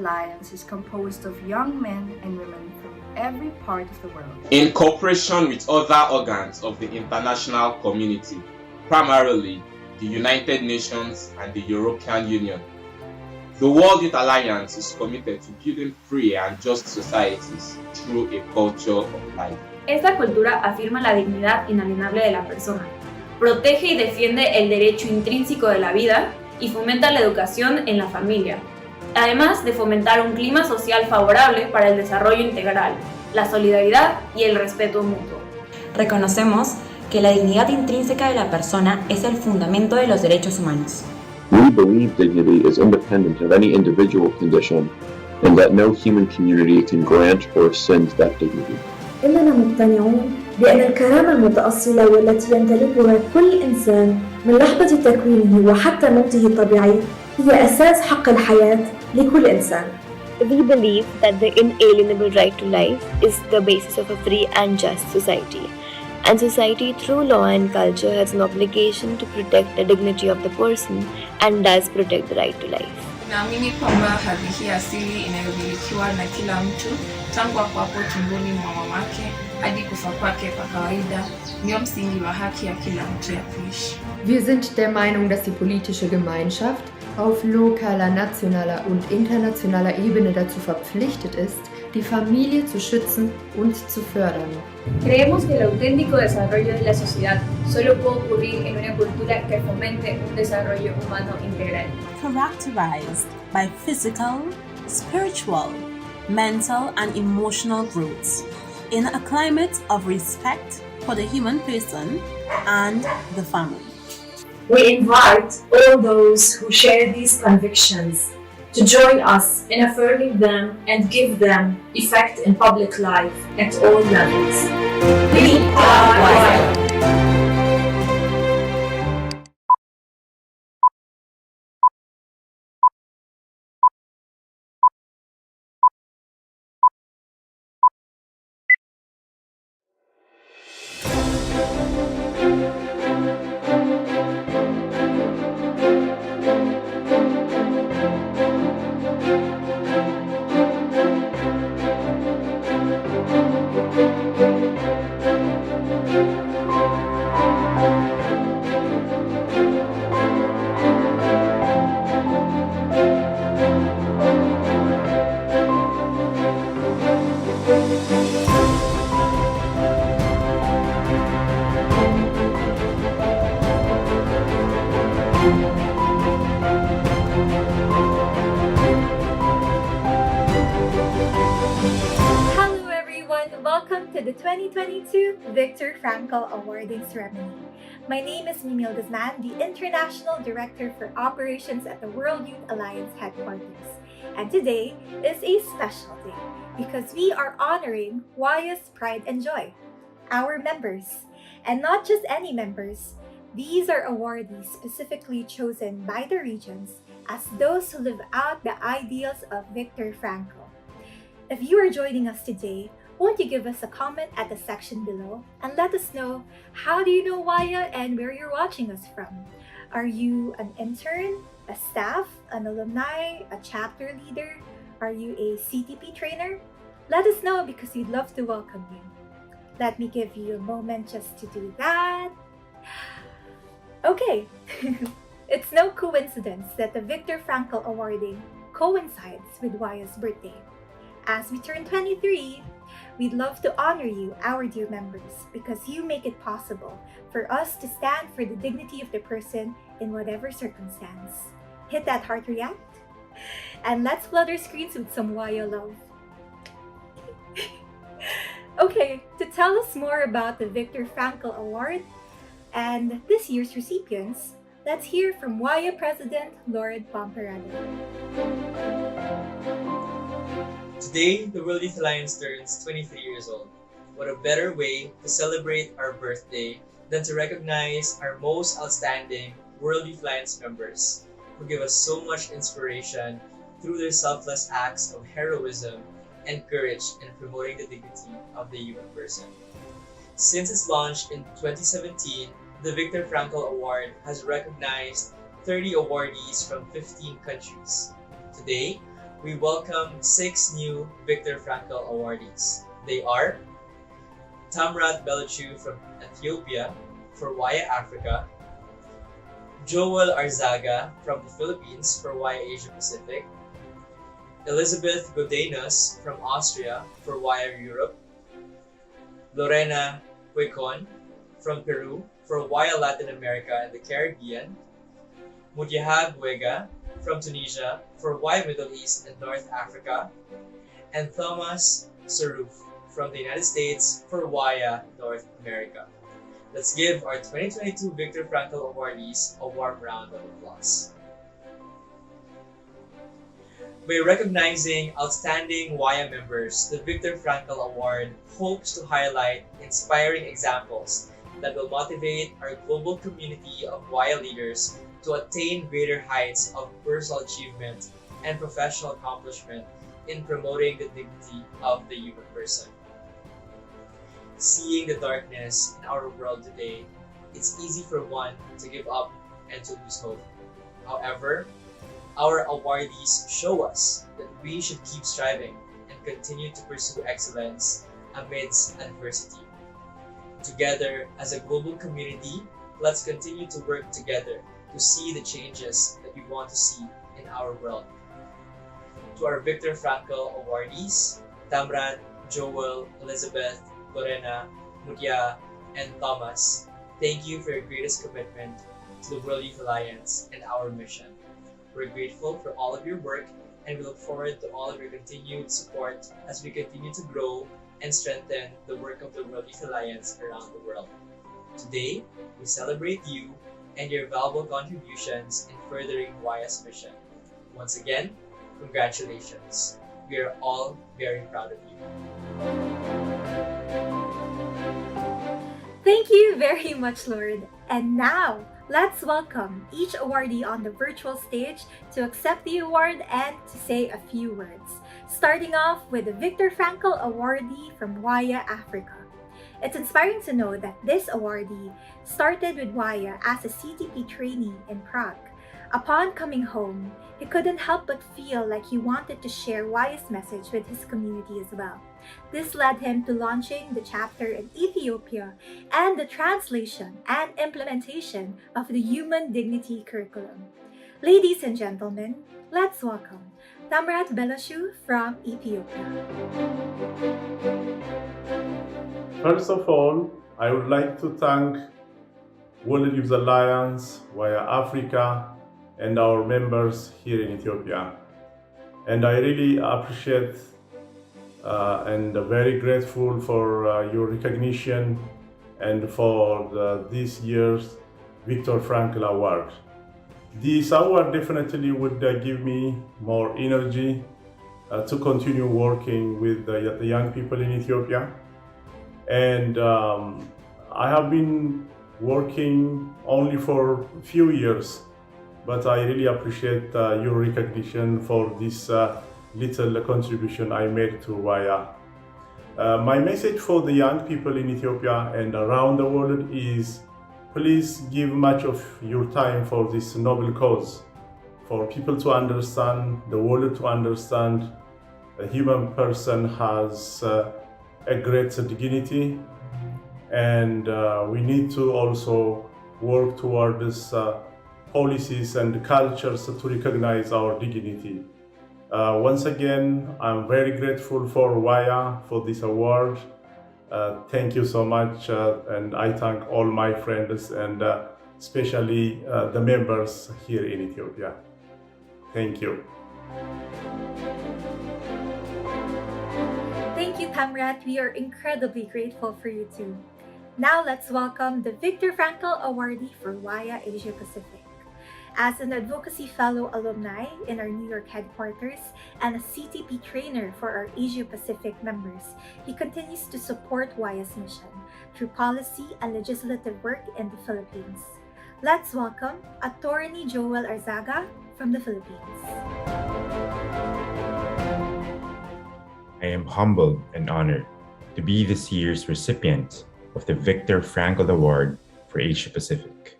Alliance is composed of young men and women from every part of the world, in cooperation with other organs of the international community, primarily the United Nations and the European Union. The World Youth Alliance is committed to building free and just societies through a culture of life. Esta cultura afirma la dignidad inalienable de la persona, protege y defiende el derecho intrínseco de la vida y fomenta la educación en la familia, además de fomentar un clima social favorable para el desarrollo integral, la solidaridad y el respeto mutuo. Reconocemos que la dignidad intrínseca de la persona es el fundamento de los derechos humanos. We believe dignity is independent of any individual condition and that no human community can grant or rescind that dignity. إننا مقتنعون بأن الكرامة المتأصلة والتي يمتلكها كل إنسان من لحظة تكوينه وحتى موته الطبيعي هي أساس حق الحياة لكل إنسان. We believe that the inalienable right to life is the basis of a free and just society. And society through law and culture has an obligation to protect the dignity of the person and does protect the right to life. Naamini kwamba hadhi hii asili inayomilikiwa na kila mtu tangu hapo tumboni mwa mamake hadi kufa kwake kwa kawaida ndio msingi wa haki ya kila mtu ya kuishi. Wir sind der Meinung, dass die politische Gemeinschaft auf lokaler, nationaler und internationaler Ebene dazu verpflichtet ist, die Familie zu schützen und zu fördern. Creemos que el auténtico desarrollo de la sociedad solo puede ocurrir en una cultura que fomente un desarrollo humano integral. Characterized by physical, spiritual, mental and emotional growth in a climate of respect for the human person and the family. We invite all those who share these convictions to join us in affirming them and give them effect in public life at all levels. We are WIA. Welcome to the 2022 Viktor Frankl Awarding ceremony. My name is Mimil Guzman, the International Director for Operations at the World Youth Alliance headquarters. And today is a special day because we are honoring WIA's Pride and Joy, our members. And not just any members, these are awardees specifically chosen by the regions as those who live out the ideals of Viktor Frankl. If you are joining us today, won't you give us a comment at the section below and let us know how do you know WIA and where you're watching us from? Are you an intern, a staff, an alumni, a chapter leader? Are you a CTP trainer? Let us know because we'd love to welcome you. Let me give you a moment just to do that. Okay, it's no coincidence that the Viktor Frankl Awarding coincides with WIA's birthday. As we turn 23, we'd love to honor you, our dear members, because you make it possible for us to stand for the dignity of the person in whatever circumstance. Hit that heart react, and let's flood our screens with some WIA love. Okay, to tell us more about the Viktor Frankl Award and this year's recipients, let's hear from WIA President Lord Pomperado. Today, the World Youth Alliance turns 23 years old. What a better way to celebrate our birthday than to recognize our most outstanding World Youth Alliance members who give us so much inspiration through their selfless acts of heroism and courage in promoting the dignity of the human person. Since its launch in 2017, the Viktor Frankl Award has recognized 30 awardees from 15 countries. Today, we welcome 6 new Viktor Frankl Awardees. They are Tamrat Belachu from Ethiopia for Waya Africa, Joel Arzaga from the Philippines for Waya Asia Pacific, Elizabeth Godenas from Austria for Waya Europe, Lorena Huicon from Peru for Waya Latin America and the Caribbean, Mutiahab Wega from Tunisia for Waya Middle East and North Africa, and Thomas Saruf from the United States for Waya North America. Let's give our 2022 Viktor Frankl Awardees a warm round of applause. By recognizing outstanding Waya members, the Viktor Frankl Award hopes to highlight inspiring examples that will motivate our global community of Waya leaders to attain greater heights of personal achievement and professional accomplishment in promoting the dignity of the human person. Seeing the darkness in our world today, it's easy for one to give up and to lose hope. However, our awardees show us that we should keep striving and continue to pursue excellence amidst adversity. Together, as a global community, let's continue to work together to see the changes that we want to see in our world. To our Viktor Frankl Awardees, Tamrat, Joel, Elizabeth, Lorena, Mutia, and Thomas, thank you for your greatest commitment to the World Youth Alliance and our mission. We're grateful for all of your work, and we look forward to all of your continued support as we continue to grow and strengthen the work of the World Youth Alliance around the world. Today, we celebrate you and your valuable contributions in furthering Waya's mission. Once again, congratulations. We are all very proud of you. Thank you very much, Lord. And now, let's welcome each awardee on the virtual stage to accept the award and to say a few words. Starting off with the Viktor Frankl Awardee from Waya Africa. It's inspiring to know that this awardee started with Waya as a CTP trainee in Prague. Upon coming home, he couldn't help but feel like he wanted to share Waya's message with his community as well. This led him to launching the chapter in Ethiopia and the translation and implementation of the Human Dignity Curriculum. Ladies and gentlemen, let's welcome Tamrat Belachu from Ethiopia. First of all, I would like to thank World Youth Alliance, Waya Africa, and our members here in Ethiopia. And I really appreciate and very grateful for your recognition and for this year's Viktor Frankl Award. This award definitely would give me more energy to continue working with the young people in Ethiopia. And I have been working only for a few years, but I really appreciate your recognition for this little contribution I made to Waya. My message for the young people in Ethiopia and around the world is please give much of your time for this noble cause, for people to understand, the world to understand a human person has a great dignity, and we need to also work towards policies and cultures to recognize our dignity. Once again, I'm very grateful for Waya for this award. Thank you so much, and I thank all my friends and especially the members here in Ethiopia. Thank you. Thank you, Tamrat. We are incredibly grateful for you too. Now let's welcome the Viktor Frankl Awardee for Waya Asia Pacific. As an advocacy fellow alumni in our New York headquarters and a CTP trainer for our Asia Pacific members, he continues to support Waya's mission through policy and legislative work in the Philippines. Let's welcome Attorney Joel Arzaga from the Philippines. I am humbled and honored to be this year's recipient of the Viktor Frankl Award for Asia Pacific.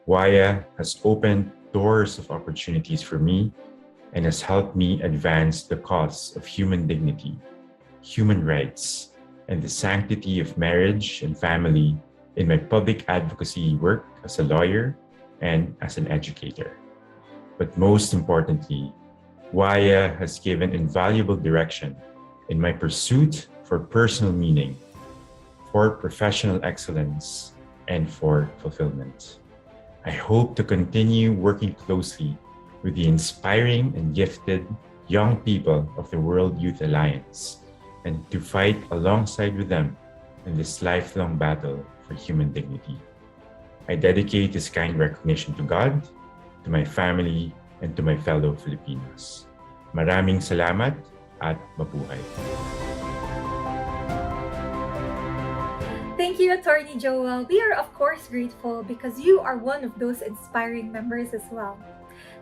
Waya has opened doors of opportunities for me and has helped me advance the cause of human dignity, human rights, and the sanctity of marriage and family in my public advocacy work as a lawyer and as an educator. But most importantly, WAYA has given invaluable direction in my pursuit for personal meaning, for professional excellence, and for fulfillment. I hope to continue working closely with the inspiring and gifted young people of the World Youth Alliance and to fight alongside with them in this lifelong battle for human dignity. I dedicate this kind recognition to God, to my family, and to my fellow Filipinos. Maraming salamat at mabuhay. Thank you, Attorney Joel. We are of course grateful because you are one of those inspiring members as well.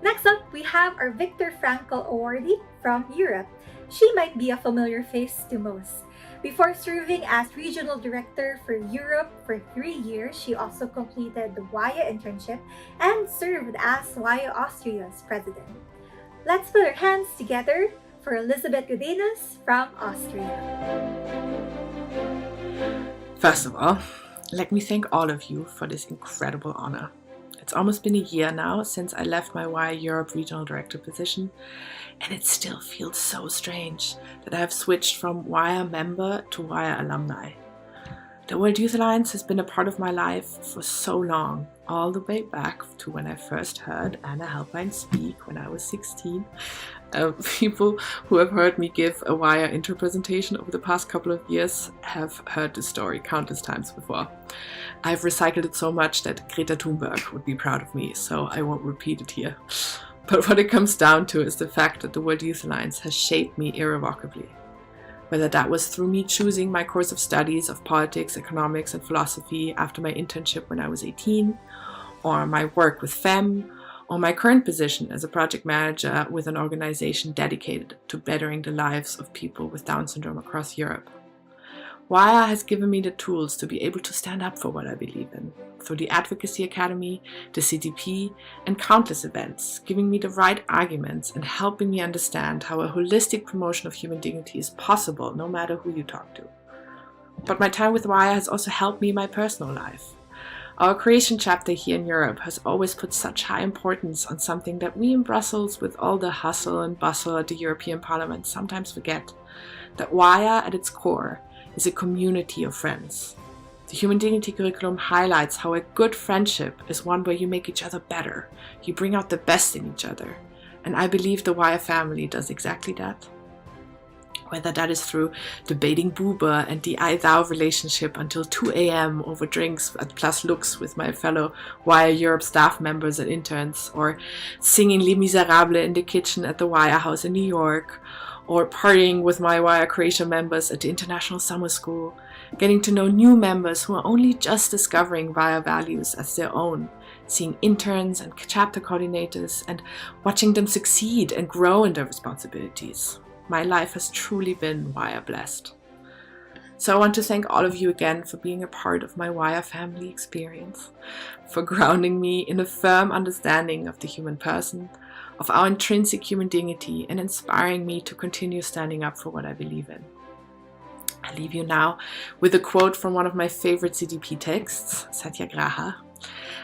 Next up, we have our Viktor Frankl Awardee from Europe. She might be a familiar face to most. Before serving as Regional Director for Europe for 3 years, she also completed the WAYA internship and served as WAYA Austria's president. Let's put our hands together for Elizabeth Udenas from Austria. First of all, let me thank all of you for this incredible honor. It's almost been a year now since I left my WAYA Europe Regional Director position, and it still feels so strange that I have switched from WAYA member to WAYA alumni. The World Youth Alliance has been a part of my life for so long, all the way back to when I first heard Anna Helpine speak when I was 16. People who have heard me give a WAYA interpresentation over the past couple of years have heard the story countless times before. I've recycled it so much that Greta Thunberg would be proud of me, so I won't repeat it here. But what it comes down to is the fact that the World Youth Alliance has shaped me irrevocably. Whether that was through me choosing my course of studies of politics, economics, and philosophy after my internship when I was 18, or my work with FEM, or my current position as a project manager with an organization dedicated to bettering the lives of people with Down syndrome across Europe. WAYA has given me the tools to be able to stand up for what I believe in, through the Advocacy Academy, the CDP, and countless events, giving me the right arguments and helping me understand how a holistic promotion of human dignity is possible no matter who you talk to. But my time with WAYA has also helped me in my personal life. Our creation chapter here in Europe has always put such high importance on something that we in Brussels, with all the hustle and bustle at the European Parliament, sometimes forget, that WAYA at its core is a community of friends. The Human Dignity curriculum highlights how a good friendship is one where you make each other better, you bring out the best in each other, and I believe the WAYA family does exactly that. Whether that is through debating Buber and the I-thou relationship until 2 a.m. over drinks at Plus Lux with my fellow WAYA Europe staff members and interns, or singing Les Miserables in the kitchen at the WAYA house in New York, or partying with my WAYA Croatia members at the International Summer School, getting to know new members who are only just discovering WAYA values as their own, seeing interns and chapter coordinators and watching them succeed and grow in their responsibilities. My life has truly been WAYA blessed. So I want to thank all of you again for being a part of my WAYA family experience, for grounding me in a firm understanding of the human person, of our intrinsic human dignity, and inspiring me to continue standing up for what I believe in. I leave you now with a quote from one of my favorite CDP texts, Satyagraha.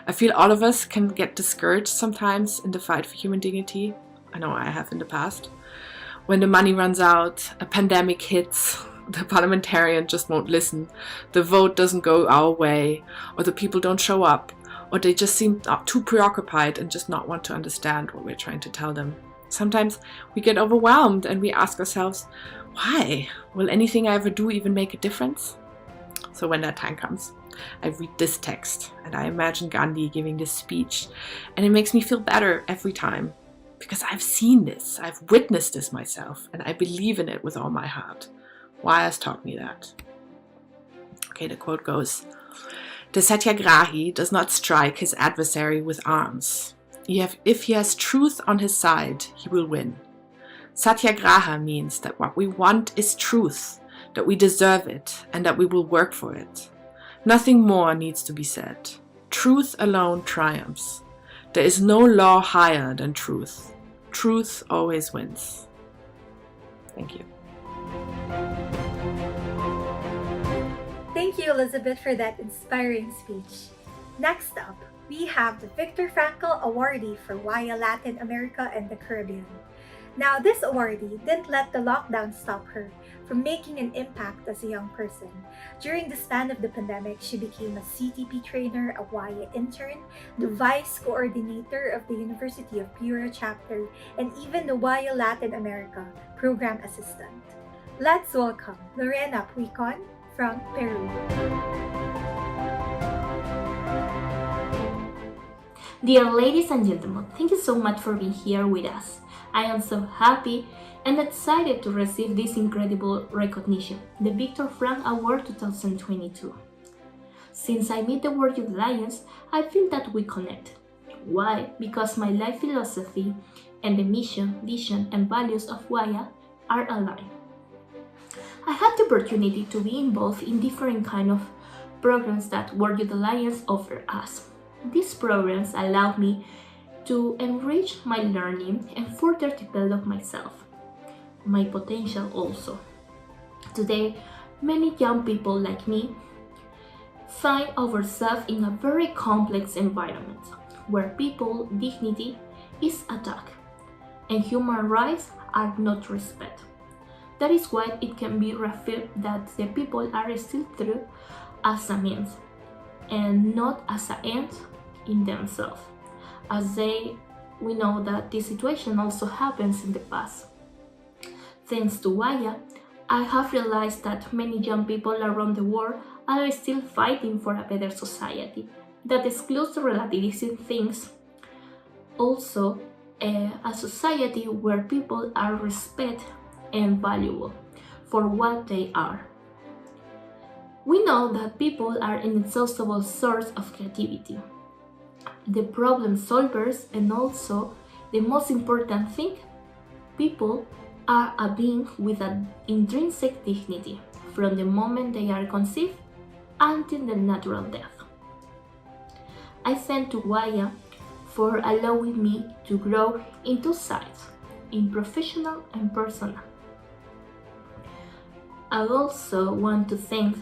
I feel all of us can get discouraged sometimes in the fight for human dignity. I know I have in the past. When the money runs out, a pandemic hits, the parliamentarian just won't listen, the vote doesn't go our way, or the people don't show up, or they just seem too preoccupied and just not want to understand what we're trying to tell them. Sometimes we get overwhelmed and we ask ourselves, why? Will anything I ever do even make a difference? So when that time comes, I read this text and I imagine Gandhi giving this speech, and it makes me feel better every time. Because I've seen this, I've witnessed this myself, and I believe in it with all my heart. WAYA has taught me that. Okay, the quote goes, "The Satyagrahi does not strike his adversary with arms. If he has truth on his side, he will win. Satyagraha means that what we want is truth, that we deserve it, and that we will work for it. Nothing more needs to be said. Truth alone triumphs. There is no law higher than truth. truth always wins. Thank you. Thank you, Elizabeth, for that inspiring speech. Next up, we have the Viktor Frankl Awardee for Waya Latin America and the Caribbean. Now, this awardee didn't let the lockdown stop her from making an impact as a young person. During the span of the pandemic, she became a CTP trainer, a Waya intern, the vice coordinator of the University of Piura chapter, and even the Waya Latin America program assistant. Let's welcome Lorena Puicon from Peru. Dear ladies and gentlemen, thank you so much for being here with us. I am so happy and excited to receive this incredible recognition, the Viktor Frankl Award 2022. Since I meet the World Youth Alliance, I feel that we connect. Why? Because my life philosophy and the mission, vision, and values of Waya are aligned. I had the opportunity to be involved in different kind of programs that World Youth Alliance offer us. These programs allow me to enrich my learning and further develop myself, my potential also. Today, many young people like me find ourselves in a very complex environment where people's dignity is attacked and human rights are not respected. That is why it can be revealed that the people are still through as a means and not as an end in themselves. We know that this situation also happens in the past. Thanks to Waya, I have realized that many young people around the world are still fighting for a better society that excludes relativistic things. Also, a society where people are respected and valuable for what they are. We know that people are an inexhaustible source of creativity, the problem solvers, and also the most important thing, people are a being with an intrinsic dignity from the moment they are conceived until their natural death. I thank to Waya for allowing me to grow in two sides, in professional and personal. I also want to thank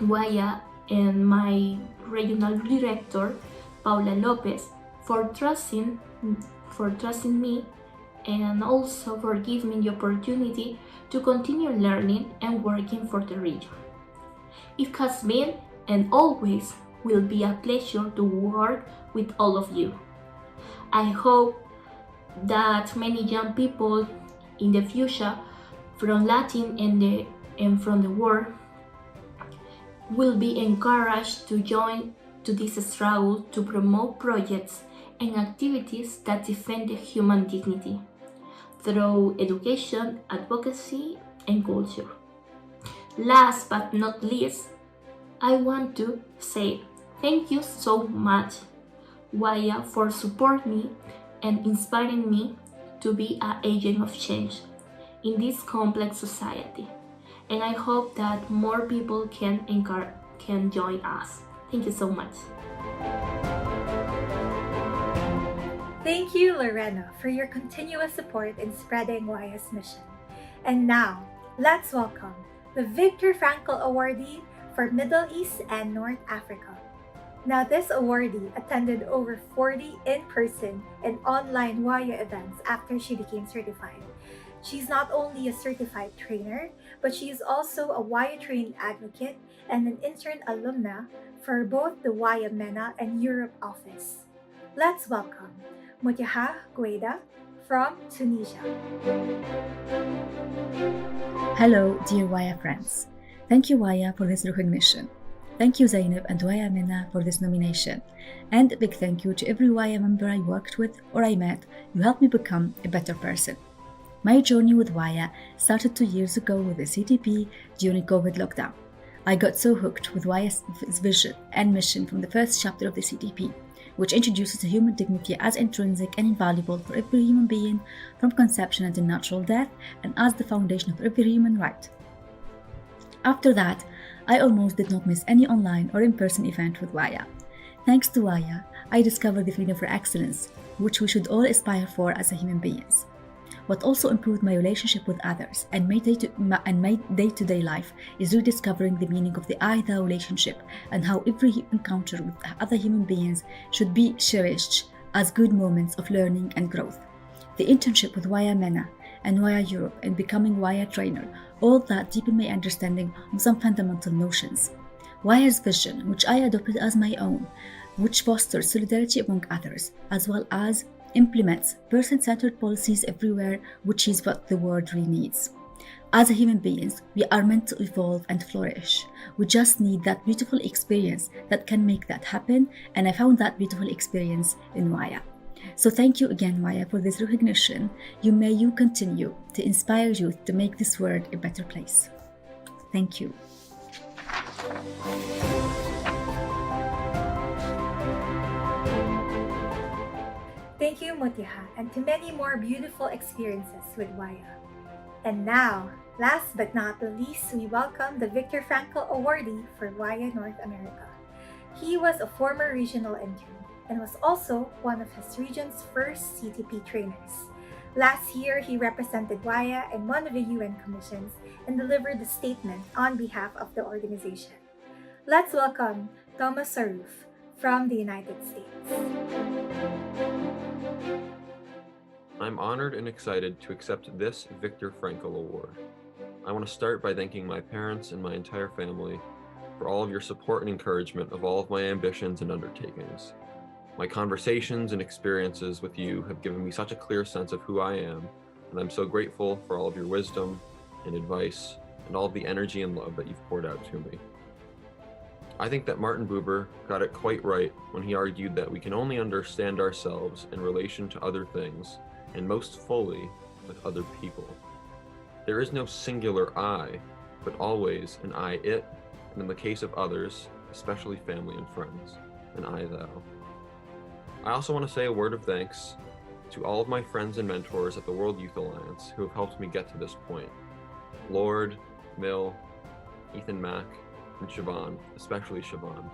Waya and my regional director, Paula Lopez, for trusting me and also for giving me the opportunity to continue learning and working for the region. It has been and always will be a pleasure to work with all of you. I hope that many young people in the future from Latin and from the world will be encouraged to join to this struggle to promote projects and activities that defend the human dignity through education, advocacy, and culture. Last but not least, I want to say thank you so much, Waya, for supporting me and inspiring me to be an agent of change in this complex society. And I hope that more people can join us. Thank you so much. Thank you, Lorena, for your continuous support in spreading Waya's mission. And now, let's welcome the Viktor Frankl Awardee for Middle East and North Africa. Now, this awardee attended over 40 in-person and online Waya events after she became certified. She's not only a certified trainer, but she is also a Waya trained advocate and an intern alumna for both the Waya MENA and Europe office. Let's welcome Mutiha Gueda from Tunisia. Hello, dear Waya friends. Thank you, Waya, for this recognition. Thank you, Zainab and Waya MENA, for this nomination. And a big thank you to every Waya member I worked with or I met. You helped me become a better person. My journey with Waya started 2 years ago with the CTP during COVID lockdown. I got so hooked with Waya's vision and mission from the first chapter of the CTP, which introduces human dignity as intrinsic and invaluable for every human being from conception until natural death and as the foundation of every human right. After that, I almost did not miss any online or in-person event with Waya. Thanks to Waya, I discovered the freedom for excellence, which we should all aspire for as human beings. What also improved my relationship with others and my day-to-day life is rediscovering the meaning of the I-thou relationship and how every encounter with other human beings should be cherished as good moments of learning and growth. The internship with Waya MENA and Waya Europe and becoming Waya trainer, all that deepened my understanding of some fundamental notions. Waya's vision, which I adopted as my own, which fosters solidarity among others, as well as implements person-centered policies everywhere, which is what the world really needs. As human beings, we are meant to evolve and flourish. We just need that beautiful experience that can make that happen, and I found that beautiful experience in Waya. So thank you again, Waya, for this recognition. May you continue to inspire youth to make this world a better place. Thank you. Thank you, Mutiha, and to many more beautiful experiences with Waya. And now, last but not the least, we welcome the Viktor Frankl Awardee for Waya North America. He was a former regional intern and was also one of his region's first CTP trainers. Last year, he represented Waya in one of the UN commissions and delivered a statement on behalf of the organization. Let's welcome Thomas Saruf from the United States. I'm honored and excited to accept this Viktor Frankl Award. I want to start by thanking my parents and my entire family for all of your support and encouragement of all of my ambitions and undertakings. My conversations and experiences with you have given me such a clear sense of who I am, and I'm so grateful for all of your wisdom and advice and all of the energy and love that you've poured out to me. I think that Martin Buber got it quite right when he argued that we can only understand ourselves in relation to other things, and most fully with other people. There is no singular I, but always an I-it, and in the case of others, especially family and friends, an I-thou. I also want to say a word of thanks to all of my friends and mentors at the World Youth Alliance who have helped me get to this point. Lord, Mill, Ethan Mack, and Siobhan, especially Siobhan.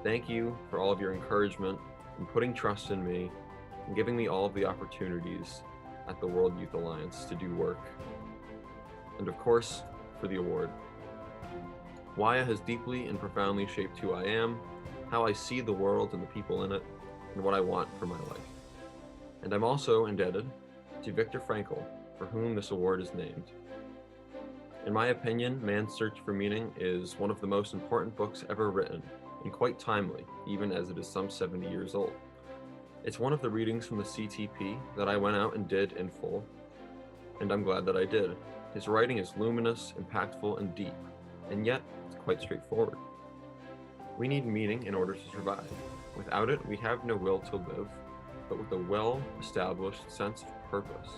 Thank you for all of your encouragement and putting trust in me and giving me all of the opportunities at the World Youth Alliance to do work. And of course, for the award. Waya has deeply and profoundly shaped who I am, how I see the world and the people in it, and what I want for my life. And I'm also indebted to Viktor Frankl, for whom this award is named. In my opinion, Man's Search for Meaning is one of the most important books ever written, and quite timely, even as it is some 70 years old. It's one of the readings from the CTP that I went out and did in full, and I'm glad that I did. His writing is luminous, impactful, and deep, and yet it's quite straightforward. We need meaning in order to survive. Without it, we have no will to live, but with a well-established sense of purpose,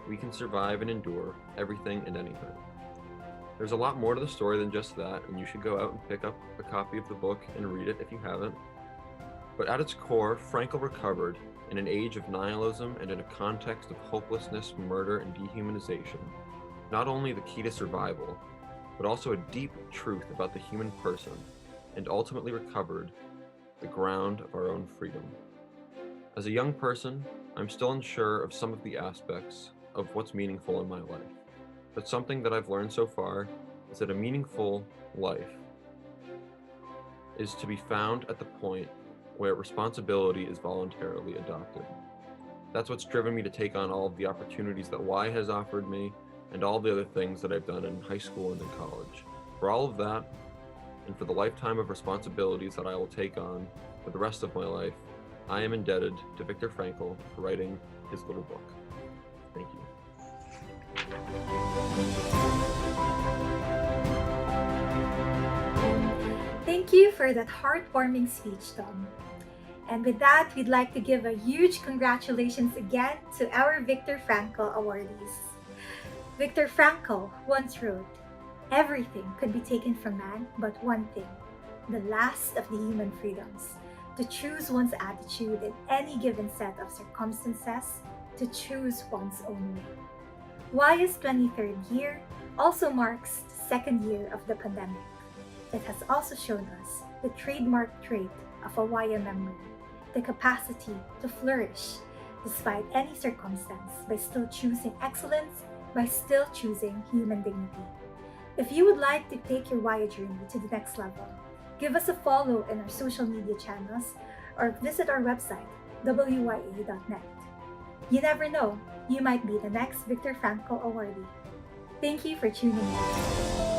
we can survive and endure everything and anything. There's a lot more to the story than just that, and you should go out and pick up a copy of the book and read it if you haven't. But at its core, Frankl recovered in an age of nihilism and in a context of hopelessness, murder, and dehumanization, not only the key to survival, but also a deep truth about the human person, and ultimately recovered the ground of our own freedom. As a young person, I'm still unsure of some of the aspects of what's meaningful in my life, but something that I've learned so far is that a meaningful life is to be found at the point where responsibility is voluntarily adopted. That's what's driven me to take on all of the opportunities that Y has offered me and all the other things that I've done in high school and in college. For all of that, and for the lifetime of responsibilities that I will take on for the rest of my life, I am indebted to Viktor Frankl for writing his little book. Thank you. Thank you for that heartwarming speech, Tom. And with that, we'd like to give a huge congratulations again to our Viktor Frankl Awardees. Viktor Frankl once wrote, "Everything could be taken from man but one thing, the last of the human freedoms, to choose one's attitude in any given set of circumstances, to choose one's own way." Waya's 23rd year also marks the second year of the pandemic. It has also shown us the trademark trait of a Waya member, the capacity to flourish despite any circumstance by still choosing excellence, by still choosing human dignity. If you would like to take your Waya journey to the next level, give us a follow in our social media channels or visit our website, wya.net. You never know, you might be the next Viktor Frankl Awardee. Thank you for tuning in.